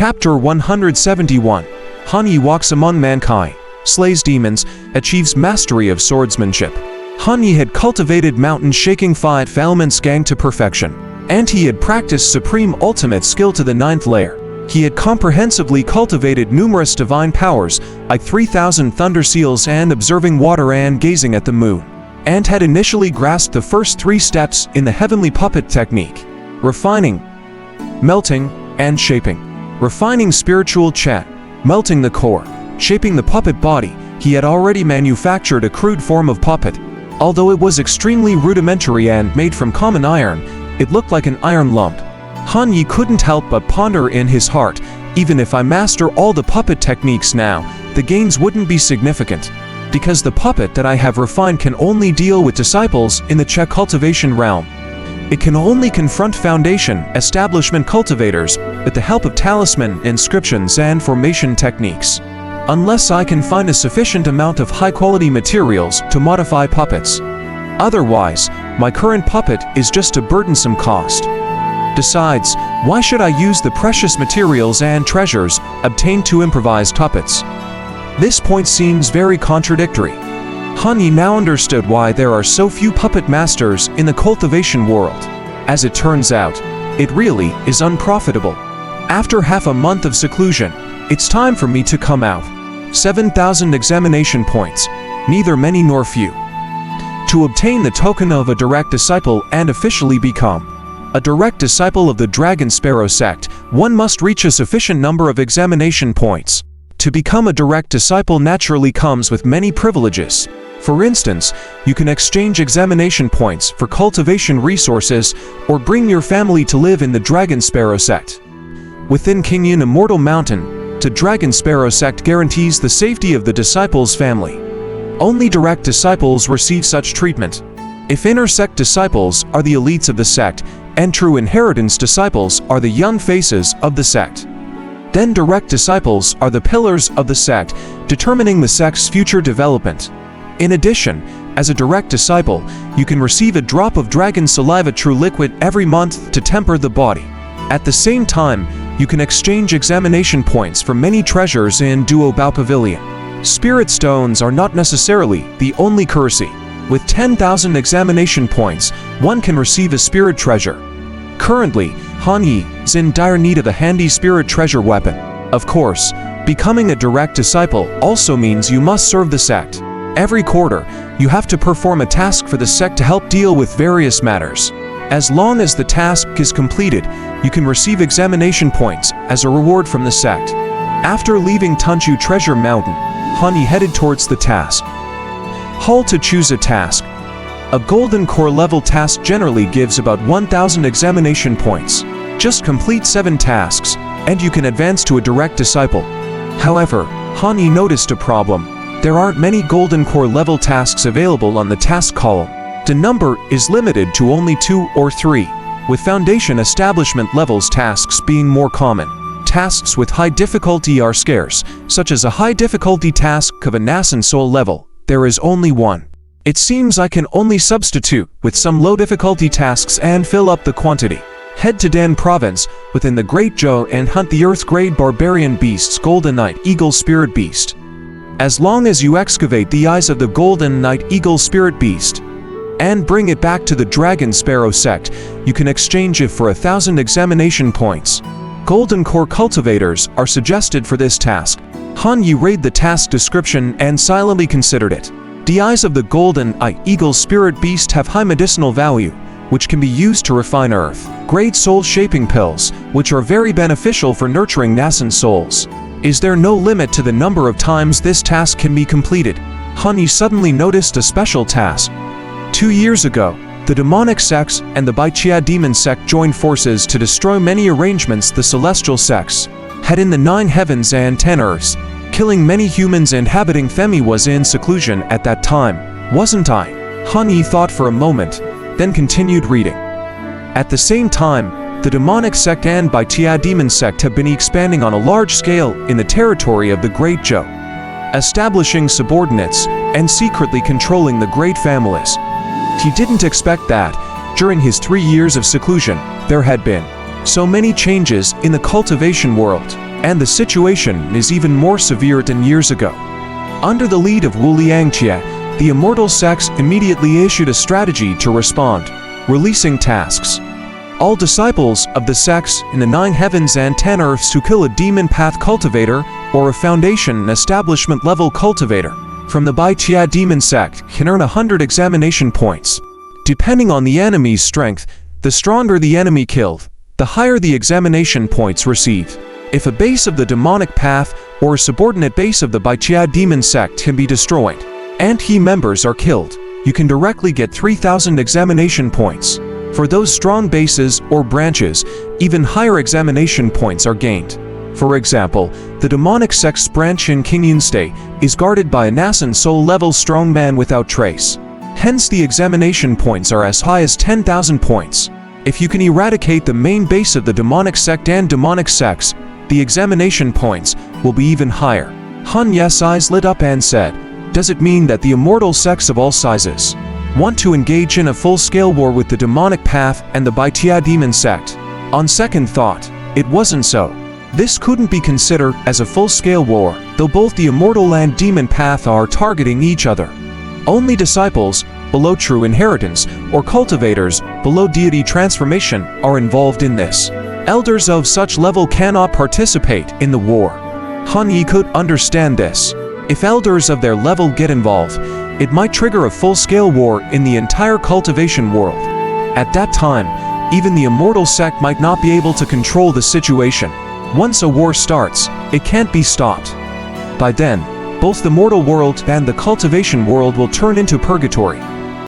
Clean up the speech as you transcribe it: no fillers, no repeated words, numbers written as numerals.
Chapter 171. Han Yi walks among mankind, slays demons, achieves mastery of swordsmanship. Han Yi had cultivated mountain-shaking 5 elements gang to perfection, and he had practiced supreme ultimate skill to the 9th layer. He had comprehensively cultivated numerous divine powers, like 3,000 thunder seals and observing water and gazing at the moon, and had initially grasped the first 3 steps in the heavenly puppet technique: refining, melting, and shaping. Refining spiritual chat, melting the core, shaping the puppet body. He had already manufactured a crude form of puppet. Although it was extremely rudimentary and made from common iron, it looked like an iron lump. Han Yi couldn't help but ponder in his heart, even if I master all the puppet techniques now, the gains wouldn't be significant, because the puppet that I have refined can only deal with disciples in the Che cultivation realm. It can only confront foundation, establishment cultivators with the help of talisman, inscriptions, and formation techniques. Unless I can find a sufficient amount of high-quality materials to modify puppets. Otherwise, my current puppet is just a burdensome cost. Besides, why should I use the precious materials and treasures obtained to improvise puppets? This point seems very contradictory. Han Yi now understood why there are so few puppet masters in the cultivation world. As it turns out, it really is unprofitable. After half a month of seclusion, it's time for me to come out. 7,000 examination points, neither many nor few. To obtain the token of a direct disciple and officially become a direct disciple of the Dragon Sparrow sect, one must reach a sufficient number of examination points. To become a direct disciple naturally comes with many privileges. For instance, you can exchange examination points for cultivation resources or bring your family to live in the Dragon Sparrow sect. Within Qingyan Immortal Mountain, the Dragon Sparrow sect guarantees the safety of the disciple's family. Only direct disciples receive such treatment. If inner sect disciples are the elites of the sect, and true inheritance disciples are the young faces of the sect, then direct disciples are the pillars of the sect, determining the sect's future development. In addition, as a direct disciple, you can receive a drop of dragon saliva true liquid every month to temper the body. At the same time, you can exchange examination points for many treasures in Duo Bao Pavilion. Spirit stones are not necessarily the only currency. With 10,000 examination points, one can receive a spirit treasure. Currently, Han Yi is in dire need of a handy spirit treasure weapon. Of course, becoming a direct disciple also means you must serve the sect. Every quarter, you have to perform a task for the sect to help deal with various matters. As long as the task is completed, you can receive examination points as a reward from the sect. After leaving Tunchu Treasure Mountain, Han Yi headed towards the task hall to choose a task. A golden core level task generally gives about 1,000 examination points. Just complete 7 tasks, and you can advance to a direct disciple. However, Han Yi noticed a problem. There aren't many golden core level tasks available on the task column. The number is limited to only 2 or 3, with foundation establishment levels tasks being more common. Tasks with high difficulty are scarce, such as a high difficulty task of a nascent soul level. There is only 1. It seems I can only substitute with some low difficulty tasks and fill up the quantity. Head to Dan Province within the Great Zhou and hunt the Earth-grade barbarian beasts Golden Knight Eagle Spirit Beast. As long as you excavate the eyes of the Golden Knight Eagle Spirit Beast and bring it back to the Dragon Sparrow sect, you can exchange it for 1,000 examination points. Golden Core cultivators are suggested for this task. Han Yi read the task description and silently considered it. The eyes of the Golden Knight Eagle Spirit Beast have high medicinal value, which can be used to refine Earth-grade soul shaping pills, which are very beneficial for nurturing nascent souls. Is there no limit to the number of times this task can be completed? Han Yi suddenly noticed a special task. 2 years ago, the demonic sects and the Baichia demon sect joined forces to destroy many arrangements the celestial sects had in the 9 heavens and 10 earths. Killing many humans inhabiting Themi was in seclusion at that time, wasn't I? Han Yi thought for a moment, then continued reading. At the same time, the demonic sect and Baichia demon sect have been expanding on a large scale in the territory of the Great Zhou, establishing subordinates and secretly controlling the great families. He didn't expect that, during his 3 years of seclusion, there had been so many changes in the cultivation world. and the situation is even more severe than years ago. Under the lead of Wu Liangqie, the immortal sects immediately issued a strategy to respond, releasing tasks. All disciples of the sects in the 9 heavens and 10 earths to kill a demon path cultivator or a foundation establishment level cultivator from the Baitia demon sect can earn 100 examination points. Depending on the enemy's strength, the stronger the enemy killed, the higher the examination points received. If a base of the demonic path or a subordinate base of the Baitia demon sect can be destroyed, and key members are killed, you can directly get 3,000 examination points. For those strong bases or branches, even higher examination points are gained. For example, the demonic sect's branch in Qingyunstay is guarded by a Nasan soul-level strong man without trace. Hence the examination points are as high as 10,000 points. If you can eradicate the main base of the demonic sect and demonic sects, the examination points will be even higher. Han Ye's eyes lit up and said, "Does it mean that the immortal sects of all sizes want to engage in a full-scale war with the demonic path and the Baitia demon sect?" On second thought, it wasn't so. This couldn't be considered as a full-scale war, though both the immortal and demon path are targeting each other. Only disciples, below true inheritance, or cultivators, below deity transformation, are involved in this. Elders of such level cannot participate in the war. Han Yi could understand this. If elders of their level get involved, it might trigger a full-scale war in the entire cultivation world. At that time, even the immortal sect might not be able to control the situation. Once a war starts, it can't be stopped. By then, both the mortal world and the cultivation world will turn into purgatory.